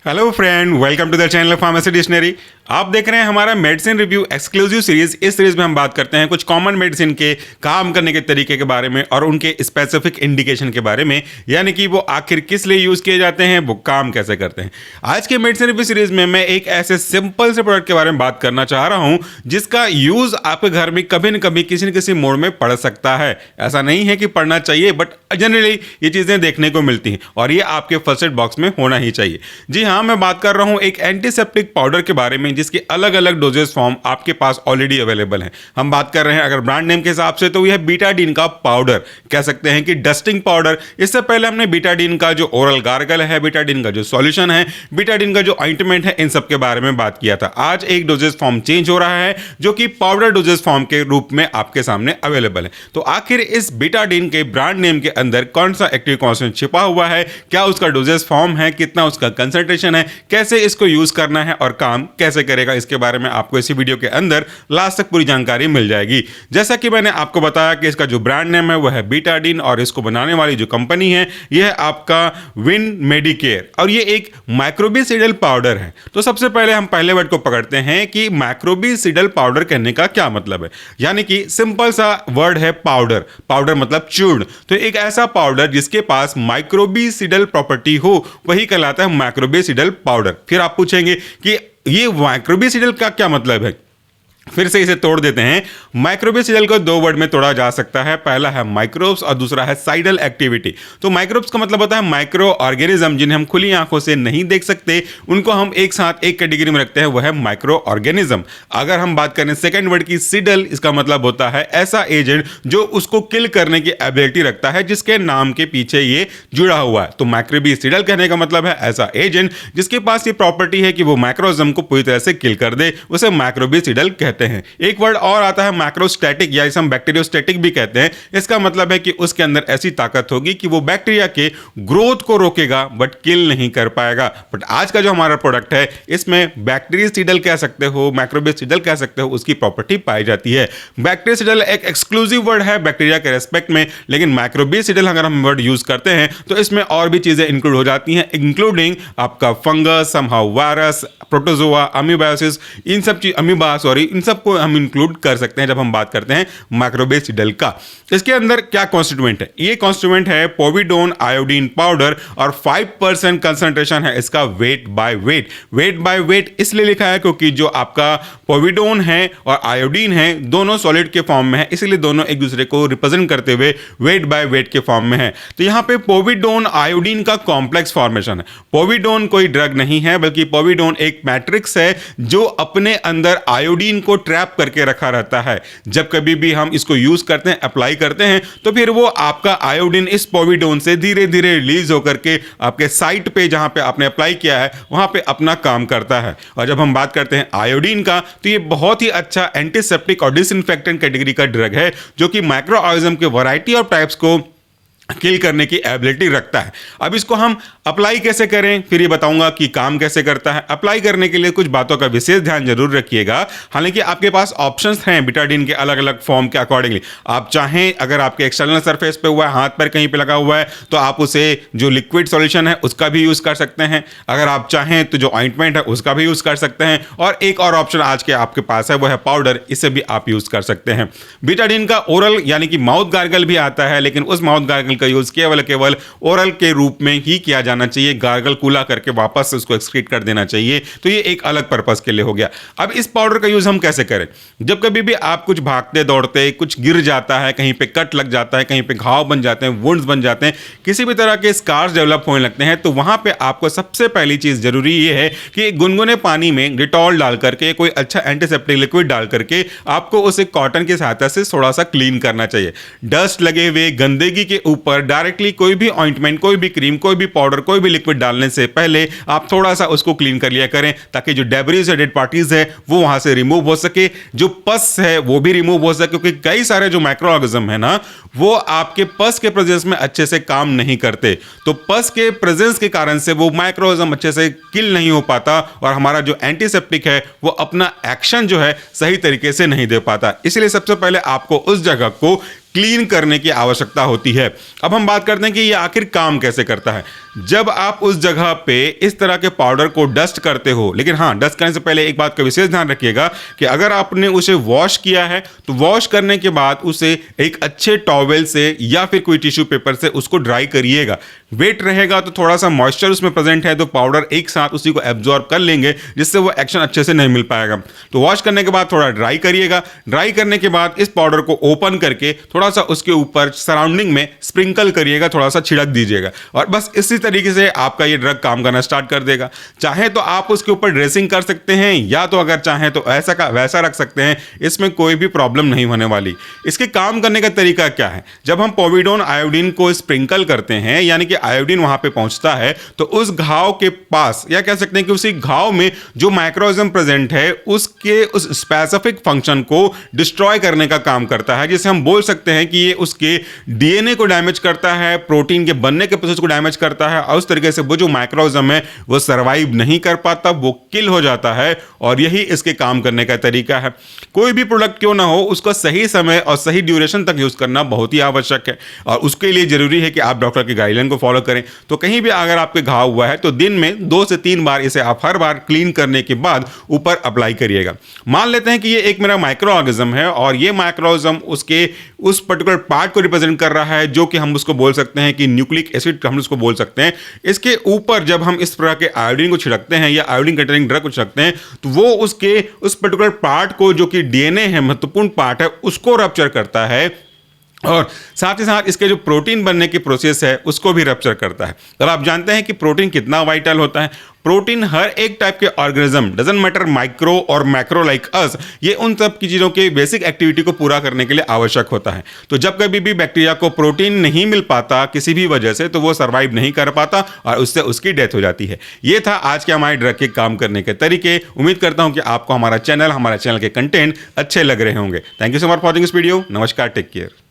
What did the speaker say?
Hello friend, welcome to the channel pharmacy dictionary. आप देख रहे हैं हमारा मेडिसिन रिव्यू एक्सक्लूसिव सीरीज। इस सीरीज में हम बात करते हैं कुछ कॉमन मेडिसिन के काम करने के तरीके के बारे में और उनके स्पेसिफिक इंडिकेशन के बारे में, यानी कि वो आखिर किस लिए यूज किए जाते हैं, वो काम कैसे करते हैं। आज के मेडिसिन रिव्यू सीरीज में मैं एक ऐसे सिंपल से प्रोडक्ट के बारे में बात करना चाह रहा हूं जिसका यूज आपके घर में कभी न कभी किसी न किसी मोड में पड़ सकता है। ऐसा नहीं है कि पढ़ना चाहिए, बट जनरली ये चीजें देखने को मिलती हैं और ये आपके फर्स्ट एड बॉक्स में होना ही चाहिए। जी हाँ, मैं बात कर रहा हूं एक एंटीसेप्टिक पाउडर के बारे में जिसके अलग अलग डोजेस फॉर्म आपके पास ऑलरेडी अवेलेबल हैं। हम बात कर रहे हैं अगर ब्रांड नेम के हिसाब से तो यह बीटाडीन का पाउडर, कह सकते हैं कि डस्टिंग पाउडर। इससे पहले हमने बीटाडीन का जो ओरल गार्गल है, बीटाडीन का जो सॉल्यूशन है, बीटाडीन का जो ऑइंटमेंट है, इन सब के बारे में बात किया था। आज एक डोजेस फॉर्म चेंज हो रहा है जो कि पाउडर डोजेस फॉर्म के रूप में आपके सामने अवेलेबल है। तो आखिर इस बीटाडीन के ब्रांड नेम के अंदर कौन सा एक्टिव कॉन्स्टिट्यूएंट छिपा हुआ है, क्या उसका डोजेस फॉर्म है, कितना उसका कंसंट्रेशन है, कैसे इसको यूज करना है और काम कैसे करेगा, इसके बारे में आपको इसी वीडियो के अंदर लास्ट तक पूरी जानकारी मिल जाएगी। जैसा कि मैंने आपको बताया कि इसका जो ब्रांड नेम है वो है बीटाडीन और इसको बनाने वाली जो कंपनी है यह है आपका विन मेडिकेयर और ये एक माइक्रोबिसिडल पाउडर है। तो सबसे पहले हम पहले वर्ड को पकड़ते हैं कि माइक्रोबिसिडल पाउडर कहने का क्या मतलब है। यानी कि सिंपल सा वर्ड है पाउडर। पाउडर मतलब चूर्ण। तो एक ऐसा पाउडर जिसके पास माइक्रोबिसिडल प्रॉपर्टी हो वही कहलाता है माइक्रोबिसिडल पाउडर। फिर आप पूछेंगे कि ये माइक्रोबिसिडल का क्या मतलब है। फिर से इसे तोड़ देते हैं। माइक्रोबिसिडल को दो वर्ड में तोड़ा जा सकता है। पहला है माइक्रोब्स और दूसरा है साइडल एक्टिविटी। तो माइक्रोब्स का मतलब होता है माइक्रो ऑर्गेनिज्म जिन्हें हम खुली आंखों से नहीं देख सकते, उनको हम एक साथ एक कैटेगरी में रखते हैं, वह है माइक्रो ऑर्गेनिज्म। अगर हम बात करें सेकंड वर्ड की सिडल, इसका मतलब होता है ऐसा एजेंट जो उसको किल करने की एबिलिटी रखता है, जिसके नाम के पीछे ये जुड़ा हुआ है। तो माइक्रोबिसिडल कहने का मतलब है ऐसा एजेंट जिसके पास ये प्रॉपर्टी है कि वो माइक्रोज्म को पूरी तरह से किल कर दे, उसे माइक्रोबिसिडल कहते हैं। एक वर्ड और आता है मैक्रोस्टैटिक, या इसे हम बैक्टीरियोस्टैटिक भी कहते हैं। इसका मतलब है कि उसके अंदर ऐसी ताकत होगी कि वो बैक्टीरिया के ग्रोथ को रोकेगा बट किल नहीं कर पाएगा। बट आज का जो हमारा प्रोडक्ट है इसमें बैक्टीरियसिडल कह सकते हो, मैक्रोबिसिडल कह सकते हो, उसकी प्रॉपर्टी पाई जाती है। बैक्टीरियसिडल एक एक्सक्लूसिव वर्ड है बैक्टीरिया के रेस्पेक्ट में, लेकिन मैक्रोबिसिडल अगर हम वर्ड यूज करते हैं तो इसमें और भी चीजें इंक्लूड हो जाती हैं, इंक्लूडिंग आपका फंगस, समहाउ वायरस, प्रोटोजोआ, अमीबायोसिस, इन सब चीज इन सबको हम इंक्लूड कर सकते हैं जब हम बात करते हैं माइक्रोबिसिडल का। इसके अंदर क्या कॉन्स्टिट्यूएंट है? ये कॉन्स्टिट्यूएंट है पोविडोन आयोडीन पाउडर और 5% कंसंट्रेशन है इसका weight by weight. Weight by weight इसलिए लिखा है क्योंकि जो आपका पोविडोन है और आयोडीन है दोनों सॉलिड के फॉर्म में है, इसलिए दोनों एक दूसरे को रिप्रेजेंट करते हुए वेट बाय वेट के फॉर्म में है। तो यहां पे पोविडोन आयोडीन का कॉम्प्लेक्स फॉर्मेशन है। पोविडोन कोई ड्रग नहीं है बल्कि पोविडोन एक मैट्रिक्स है जो अपने अंदर आयोडीन को ट्रैप करके रखा रहता है। जब कभी भी हम इसको यूज करते हैं, अप्लाई करते हैं, तो फिर वो आपका आयोडीन इस पोविडोन से धीरे धीरे रिलीज होकर के आपके साइट पे जहां पे आपने अप्लाई किया है वहां पे अपना काम करता है। और जब हम बात करते हैं आयोडीन का तो ये बहुत ही अच्छा एंटीसेप्टिक और डिसइंफेक्टेंट कैटेगरी का ड्रग है जो कि माइक्रो ऑर्गेनिज्म के वैरायटी ऑफ टाइप्स को किल करने की एबिलिटी रखता है। अब इसको हम अप्लाई कैसे करें फिर ये बताऊंगा कि काम कैसे करता है। अप्लाई करने के लिए कुछ बातों का विशेष ध्यान जरूर रखिएगा। हालांकि आपके पास ऑप्शंस हैं बीटाडीन के अलग अलग फॉर्म के अकॉर्डिंगली। आप चाहें अगर आपके एक्सटर्नल सरफेस पे हुआ है, हाथ पर कहीं पे लगा हुआ है, तो आप उसे जो लिक्विड सॉल्यूशन है उसका भी यूज कर सकते हैं। अगर आप चाहें तो जो ऑइंटमेंट है उसका भी यूज कर सकते हैं। और एक और ऑप्शन आज के आपके पास है वो है पाउडर, इसे भी आप यूज कर सकते हैं। बीटाडीन का ओरल यानी कि माउथ गार्गल भी आता है, लेकिन उस माउथ गार्गल का यूज केवल ओरल के रूप में ही किया जाना चाहिए। गार्गल कूला करके वापस उसको एक्सक्रीट कर देना चाहिए। तो ये एक अलग पर्पस के लिए हो गया। अब इस पाउडर का यूज हम कैसे करें? जब कभी भी आप कुछ भागते दौड़ते कुछ गिर जाता है, कहीं पे कट लग जाता है, कहीं पे घाव बन जाते हैं, वुंड्स बन जाते हैं, किसी भी तरह के स्कार्स डेवलप होने लगते हैं, तो वहां पे आपको सबसे पहली चीज जरूरी ये है कि गुनगुने पानी में डिटॉल डाल करके कोई अच्छा एंटीसेप्टिक लिक्विड डाल करके आपको उसे कॉटन की सहायता से थोड़ा सा क्लीन करना चाहिए। डस्ट लगे हुए गंदगी के ऊपर डायरेक्टली कोई भी ऑइंटमेंट, कोई भी क्रीम, कोई भी पाउडर, कोई भी लिक्विड डालने से पहले आप थोड़ा सा उसको क्लीन कर लिया करें ताकि जो डेब्रीज है, डेड पार्टीज है, वो वहां से रिमूव हो सके, जो पस है वो भी रिमूव हो सके। क्योंकि कई सारे जो माइक्रो ऑर्गेनिज्म है ना वो आपके पस के प्रेजेंस में अच्छे से काम नहीं करते। तो पस के प्रेजेंस के कारण से वो माइक्रो ऑर्गेनिज्म अच्छे से किल नहीं हो पाता और हमारा जो एंटीसेप्टिक है वो अपना एक्शन जो है सही तरीके से नहीं दे पाता। इसलिए सबसे पहले आपको उस जगह को क्लीन करने की आवश्यकता होती है। अब हम बात करते हैं कि ये आखिर काम कैसे करता है। जब आप उस जगह पे इस तरह के पाउडर को डस्ट करते हो, लेकिन हाँ, डस्ट करने से पहले एक बात का विशेष ध्यान रखिएगा कि अगर आपने उसे वॉश किया है तो वॉश करने के बाद उसे एक अच्छे टॉवेल से या फिर कोई टिश्यू पेपर से उसको ड्राई करिएगा। वेट रहेगा तो थोड़ा सा मॉइस्चर उसमें प्रेजेंट है तो पाउडर एक साथ उसी को एब्जॉर्ब कर लेंगे, जिससे वो एक्शन अच्छे से नहीं मिल पाएगा। तो वॉश करने के बाद थोड़ा ड्राई करिएगा। ड्राई करने के बाद इस पाउडर को ओपन करके थोड़ा सा उसके ऊपर सराउंडिंग में स्प्रिंकल करिएगा, थोड़ा सा छिड़क दीजिएगा और बस इसी तरीके से आपका ये ड्रग काम करना स्टार्ट कर देगा। चाहे तो आप उसके ऊपर ड्रेसिंग कर सकते हैं या तो अगर चाहें तो ऐसा का वैसा रख सकते हैं, इसमें कोई भी प्रॉब्लम नहीं होने वाली। इसके काम करने का तरीका क्या है? जब हम पोविडोन आयोडीन को स्प्रिंकल करते हैं, यानी कि आयोडीन वहां पे पहुंचता है, तो उस घाव के पास या कह सकते हैं कि उसी घाव में जो माइक्रोऑर्गेनिज्म प्रेजेंट है उसके उस स्पेसिफिक फंक्शन को डिस्ट्रॉय करने का काम करता है, जिसे हम बोल सकते हैं कि ये उसके डीएनए को डैमेज करता है, प्रोटीन के बनने के प्रोसेस को डैमेज करता है और उस तरीके से वो जो माइक्रोऑर्गेनिज्म है वो सर्वाइव नहीं कर पाता, वो किल हो जाता है। और यही इसके काम करने का तरीका है। कोई भी प्रोडक्ट क्यों ना हो, उसको सही समय और सही ड्यूरेशन तक यूज करना बहुत ही आवश्यक है और उसके लिए जरूरी है कि आप डॉक्टर की गाइडलाइन को फॉलो करें। तो कहीं भी अगर आपके घाव हुआ है तो दिन में 2 से 3 बार इसे आप हर बार क्लीन करने के बाद ऊपर अप्लाई करिएगा। मान लेते हैं कि ये एक मेरा माइक्रो ऑर्गेनिज्म है और ये माइक्रो ऑर्गेनिज्म उसके उस पर्टिकुलर पार्ट को रिप्रेजेंट कर रहा है जो कि हम उसको बोल सकते हैं कि न्यूक्लिक एसिड हम उसको बोल सकते हैं। इसके ऊपर जब हम इस तरह के आयोडीन को छिड़कते हैं या आयोडीन कंटेनिंग ड्रग को छिड़कते हैं तो वो उसके उस पर्टिकुलर पार्ट को जो कि डीएनए है, महत्वपूर्ण पार्ट है, उसको रप्चर करता है और साथ ही साथ इसके जो प्रोटीन बनने की प्रोसेस है उसको भी रप्चर करता है। और आप जानते हैं कि प्रोटीन कितना वाइटल होता है। प्रोटीन हर एक टाइप के ऑर्गेनिज्म, डजंट मैटर माइक्रो और मैक्रो लाइक अस, ये उन सब की चीज़ों के बेसिक एक्टिविटी को पूरा करने के लिए आवश्यक होता है। तो जब कभी भी बैक्टीरिया को प्रोटीन नहीं मिल पाता किसी भी वजह से तो वो सर्वाइव नहीं कर पाता और उससे उसकी डेथ हो जाती है। ये था आज के हमारे ड्रग के काम करने के तरीके। उम्मीद करता हूं कि आपको हमारा चैनल के कंटेंट अच्छे लग रहे होंगे। Thank you so much for watching this video. नमस्कार, टेक केयर।